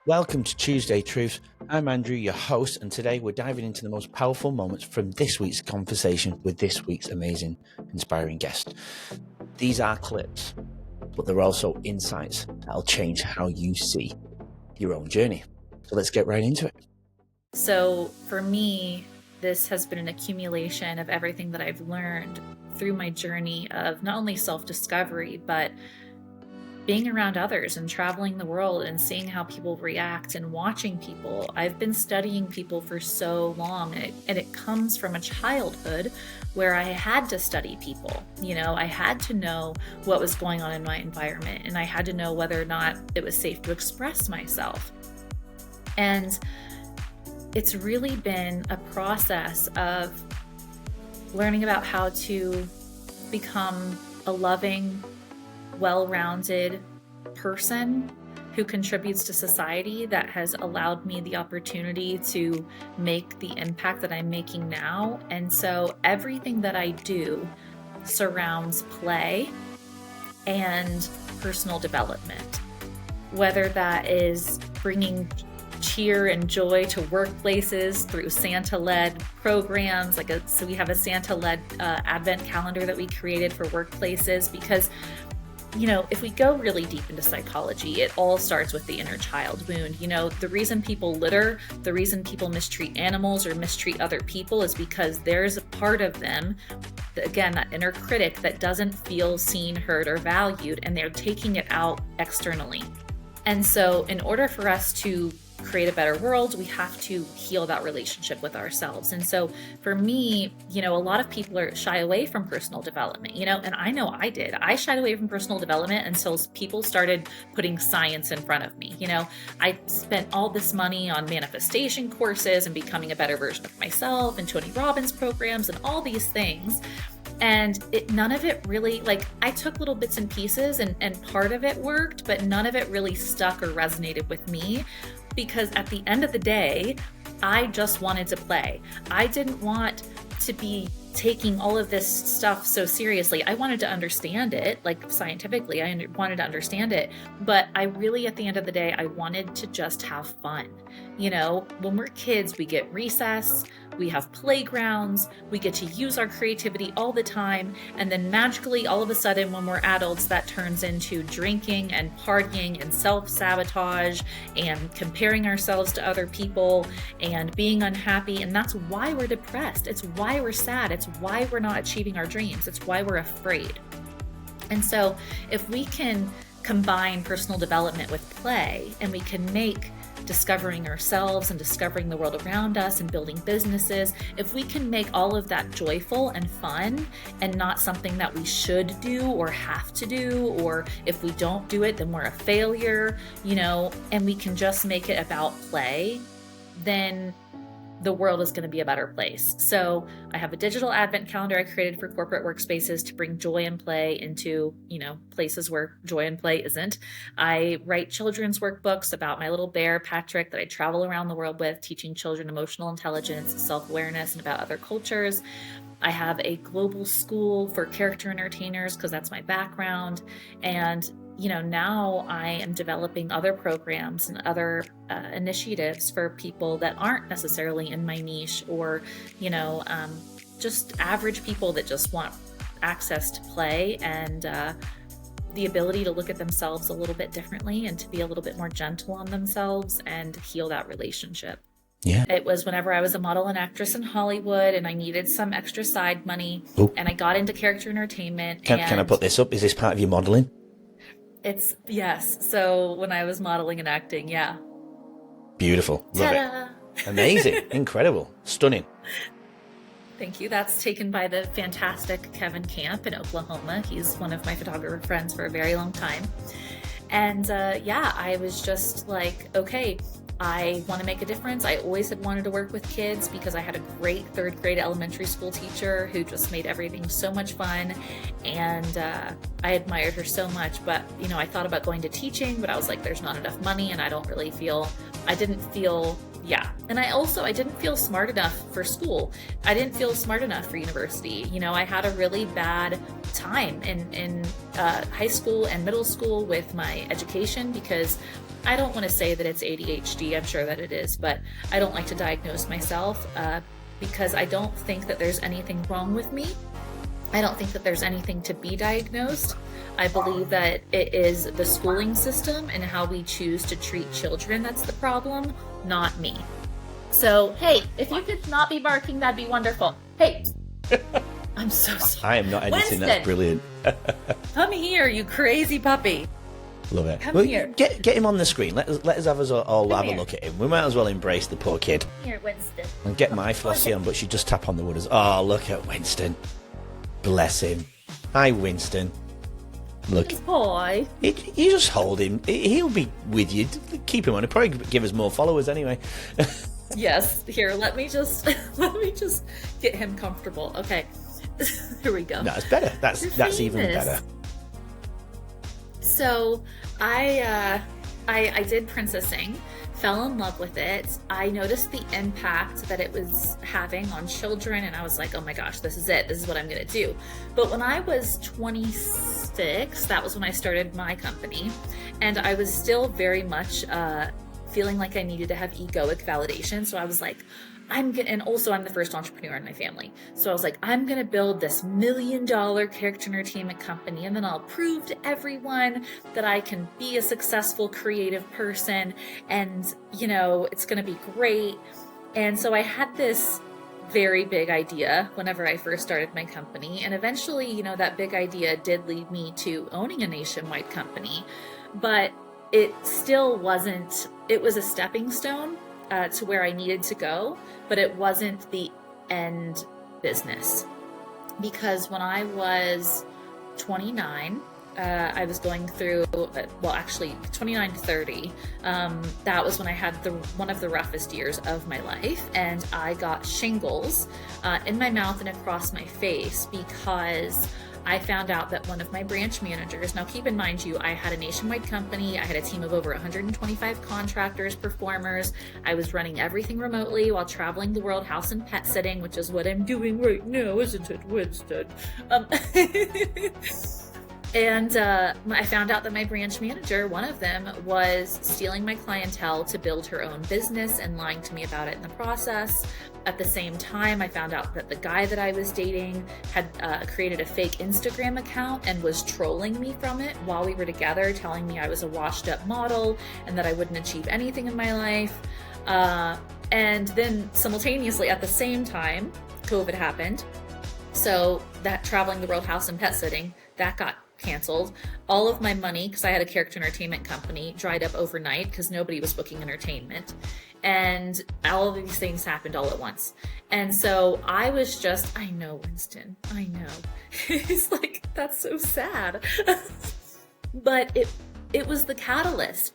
Welcome to Tuesday Truths. I'm Andrew, your host, and today we're diving into the most powerful moments from this week's conversation with this week's amazing, inspiring guest. These are clips, but they're also insights that'll change how you see your own journey. So let's get right into it. So for me, this has been an accumulation of everything that I've learned through my journey of not only self-discovery, but being around others and traveling the world and seeing how people react and watching people. I've been studying people for so long, and it comes from a childhood where I had to study people. I had to know what was going on in my environment, and I had to know whether or not it was safe to express myself. And it's really been a process of learning about how to become a loving, well-rounded person who contributes to society that has allowed me the opportunity to make the impact that I'm making now. And so everything that I do surrounds play and personal development, whether that is bringing cheer and joy to workplaces through Santa-led programs. So we have a Santa-led advent calendar that we created for workplaces because if we go really deep into psychology, it all starts with the inner child wound. The reason people litter, the reason people mistreat animals or mistreat other people is because there's a part of them, again, that inner critic that doesn't feel seen, heard, or valued, and they're taking it out externally. And so in order for us to create a better world, we have to heal that relationship with ourselves. And so for me, a lot of people are shy away from personal development, and I know I did. I shied away from personal development until people started putting science in front of me. I spent all this money on manifestation courses and becoming a better version of myself and Tony Robbins programs and all these things. And none of it really, I took little bits and pieces and part of it worked, but none of it really stuck or resonated with me. Because at the end of the day, I just wanted to play. I didn't want to be taking all of this stuff so seriously. I wanted to understand it, scientifically, I wanted to understand it. But I really, at the end of the day, I wanted to just have fun. When we're kids, we get recess, we have playgrounds, we get to use our creativity all the time. And then magically, all of a sudden, when we're adults, that turns into drinking and partying and self-sabotage and comparing ourselves to other people and being unhappy. And that's why we're depressed. It's why we're sad. It's why we're not achieving our dreams. It's why we're afraid. And so if we can combine personal development with play, and we can make discovering ourselves and discovering the world around us and building businesses, if we can make all of that joyful and fun and not something that we should do or have to do, or if we don't do it, then we're a failure, and we can just make it about play, then the world is going to be a better place. So I have a digital advent calendar I created for corporate workspaces to bring joy and play into, places where joy and play isn't. I write children's workbooks about my little bear, Patrick, that I travel around the world with, teaching children emotional intelligence, self-awareness, and about other cultures. I have a global school for character entertainers because that's my background. And now I am developing other programs and other initiatives for people that aren't necessarily in my niche, or, just average people that just want access to play and the ability to look at themselves a little bit differently and to be a little bit more gentle on themselves and heal that relationship. Yeah. It was whenever I was a model and actress in Hollywood and I needed some extra side money. Ooh. And I got into character entertainment. Can I put this up? Is this part of your modeling? Yes. So when I was modeling and acting, yeah. Beautiful. Love Ta-da! It. Amazing. Incredible. Stunning. Thank you. That's taken by the fantastic Kevin Camp in Oklahoma. He's one of my photographer friends for a very long time. And I was just like, okay, I want to make a difference. I always had wanted to work with kids because I had a great third grade elementary school teacher who just made everything so much fun. And I admired her so much. But, I thought about going to teaching, but I was like, there's not enough money and I didn't feel And I didn't feel smart enough for school. I didn't feel smart enough for university. I had a really bad time in high school and middle school with my education because I don't want to say that it's ADHD. I'm sure that it is, but I don't like to diagnose myself because I don't think that there's anything wrong with me. I don't think that there's anything to be diagnosed. I believe that it is the schooling system and how we choose to treat children that's the problem, not me. So, hey, if you could not be barking, that'd be wonderful. Hey, I'm so sorry. I am not editing. Winston, That's brilliant. come here, you crazy puppy. Love it. Come here. Get him on the screen. Let us have us all Come have here. a look at him. We might as well embrace the poor kid. Here, Winston. And get my Flossie on, but she just tap on the wood as, oh, look at Winston. Bless him. Hi, Winston. Look. Boy. You just hold him. He'll be with you. Keep him on. He'll probably give us more followers anyway. Yes. Here, let me just get him comfortable. Okay. Here we go. No, it's better. That's even better. So I did princessing, fell in love with it. I noticed the impact that it was having on children, and I was like, oh my gosh, this is it. This is what I'm going to do. But when I was 26, that was when I started my company, and I was still very much feeling like I needed to have egoic validation. So I was like, and also I'm the first entrepreneur in my family. So I was like, I'm going to build this $1 million character entertainment company, and then I'll prove to everyone that I can be a successful creative person, and, it's going to be great. And so I had this very big idea whenever I first started my company. And eventually, that big idea did lead me to owning a nationwide company, but it still wasn't, it was a stepping stone to where I needed to go, but it wasn't the end business. Because when I was 29, I was going through, 29 to 30, that was when I had one of the roughest years of my life, and I got shingles in my mouth and across my face because I found out that one of my branch managers, now keep in mind I had a nationwide company, I had a team of over 125 contractors, performers, I was running everything remotely while traveling the world house and pet sitting, which is what I'm doing right now, isn't it, Winston? And I found out that my branch manager, one of them, was stealing my clientele to build her own business and lying to me about it in the process. At the same time, I found out that the guy that I was dating had created a fake Instagram account and was trolling me from it while we were together, telling me I was a washed up model and that I wouldn't achieve anything in my life. And then simultaneously at the same time, COVID happened. So that traveling the world house and pet sitting, that got canceled. All of my money, because I had a character entertainment company, dried up overnight because nobody was booking entertainment. And all of these things happened all at once. And so I was just, I know, Winston, I know. It's like, that's so sad. But it was the catalyst.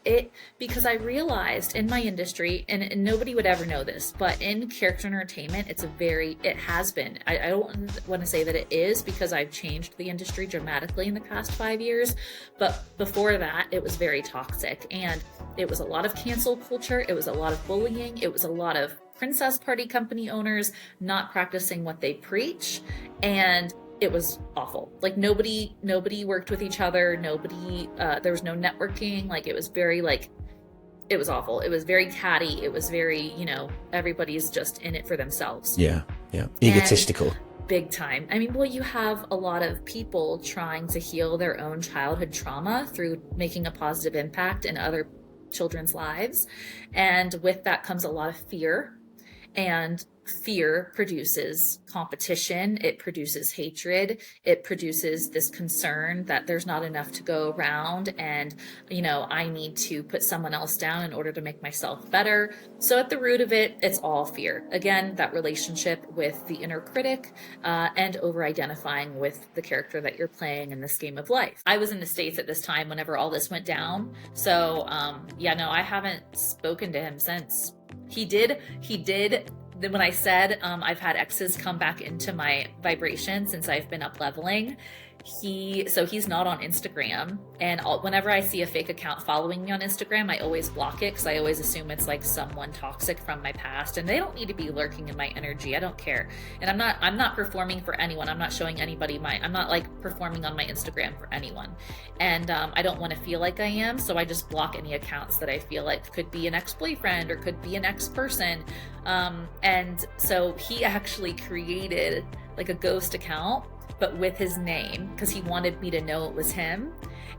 Because I realized in my industry, and nobody would ever know this, but in character entertainment, it has been. I don't want to say that it is, because I've changed the industry dramatically in the past 5 years. But before that, it was very toxic. And it was a lot of cancel culture. It was a lot of bullying. It was a lot of princess party company owners not practicing what they preach. And it was awful. Like nobody worked with each other. There was no networking. Like it was it was awful. It was very catty. It was very, everybody's just in it for themselves. Yeah. Egotistical. And big time. I mean, well, you have a lot of people trying to heal their own childhood trauma through making a positive impact in other children's lives. And with that comes a lot of fear. And fear produces competition, it produces hatred, it produces this concern that there's not enough to go around, and I need to put someone else down in order to make myself better. So at the root of it, it's all fear. Again, that relationship with the inner critic and over identifying with the character that you're playing in this game of life. I was in the States at this time whenever all this went down, so I haven't spoken to him since. He did. When I said I've had exes come back into my vibration since I've been up leveling, he's not on Instagram, and whenever I see a fake account following me on Instagram, I always block it because I always assume it's like someone toxic from my past, and they don't need to be lurking in my energy. I don't care. And I'm not performing for anyone. I'm not showing anybody I'm not like performing on my Instagram for anyone. And I don't want to feel like I am, so I just block any accounts that I feel like could be an ex-boyfriend or could be an ex-person. And so he actually created like a ghost account, but with his name, because he wanted me to know it was him,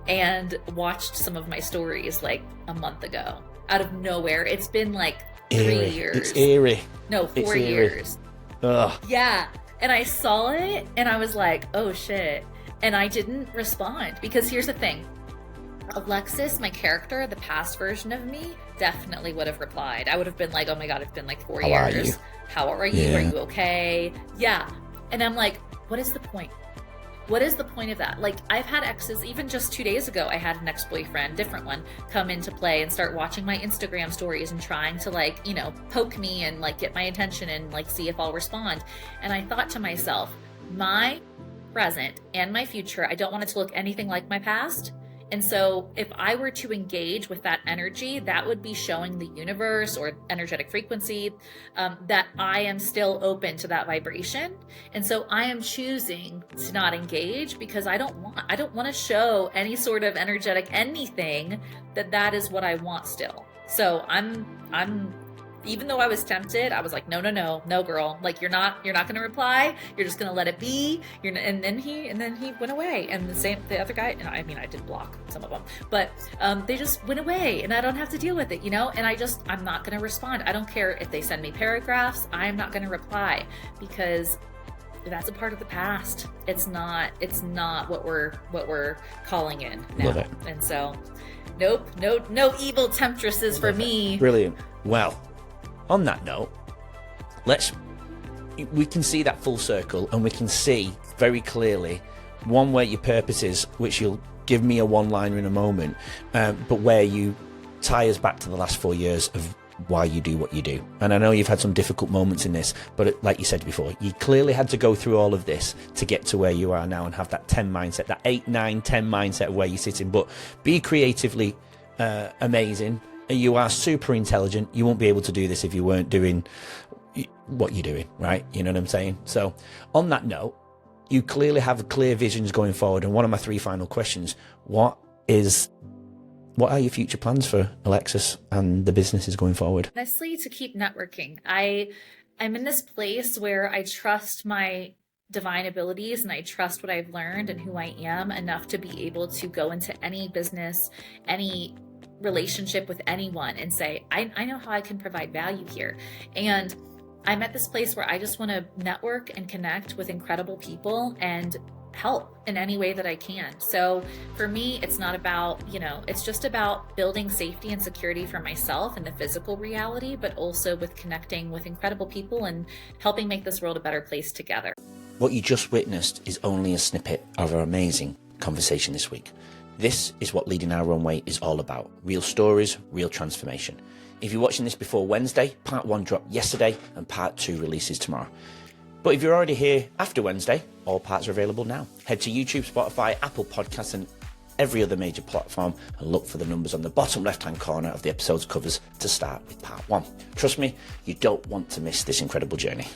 and watched some of my stories like a month ago out of nowhere. It's been like 3 years. It's eerie. No, 4 years. Ugh. Yeah. And I saw it and I was like, oh shit. And I didn't respond because here's the thing. Alexis, my character, the past version of me, definitely would have replied. I would have been like, oh my God, it's been like 4 years. How are you? Yeah. Are you okay? Yeah. And I'm like, what is the point? What is the point of that? Like, I've had exes, even just 2 days ago, I had an ex-boyfriend, different one, come into play and start watching my Instagram stories and trying to like, you know, poke me and like get my attention and like see if I'll respond. And I thought to myself, my present and my future, I don't want it to look anything like my past. And so if I were to engage with that energy, that would be showing the universe or energetic frequency that I am still open to that vibration. And so I am choosing to not engage because I don't want to show any sort of energetic anything that is what I want still. So I'm even though I was tempted, I was like, no, girl. Like, you're not going to reply. You're just going to let it be. And then he went away. And the other guy, and I mean, I did block some of them, but they just went away and I don't have to deal with it, you know? And I'm not going to respond. I don't care if they send me paragraphs. I'm not going to reply because that's a part of the past. It's not what we're calling in now. Love it. And so, nope, no evil temptresses for me. Brilliant. Well, on that note, we can see that full circle, and we can see very clearly one where your purpose is, which you'll give me a one-liner in a moment, but where you tie us back to the last 4 years of why you do what you do. And I know you've had some difficult moments in this, but like you said before, you clearly had to go through all of this to get to where you are now and have that 10 mindset, that 8, 9, 10 mindset of where you're sitting. But be creatively amazing. You are super intelligent. You won't be able to do this if you weren't doing what you're doing, right? You know what I'm saying? So on that note, you clearly have clear visions going forward. And one of my 3 final questions, what are your future plans for Alexis and the businesses going forward? Honestly, to keep networking. I'm in this place where I trust my divine abilities and I trust what I've learned and who I am enough to be able to go into any business, any relationship with anyone and say, I know how I can provide value here. And I'm at this place where I just want to network and connect with incredible people and help in any way that I can. So for me, it's not about, it's just about building safety and security for myself in the physical reality, but also with connecting with incredible people and helping make this world a better place together. What you just witnessed is only a snippet of our amazing conversation this week. This is what Leading Our Own Way is all about. Real stories, real transformation. If you're watching this before Wednesday, part 1 dropped yesterday and part 2 releases tomorrow. But if you're already here after Wednesday, all parts are available now. Head to YouTube, Spotify, Apple Podcasts and every other major platform and look for the numbers on the bottom left-hand corner of the episode's covers to start with part 1. Trust me, you don't want to miss this incredible journey.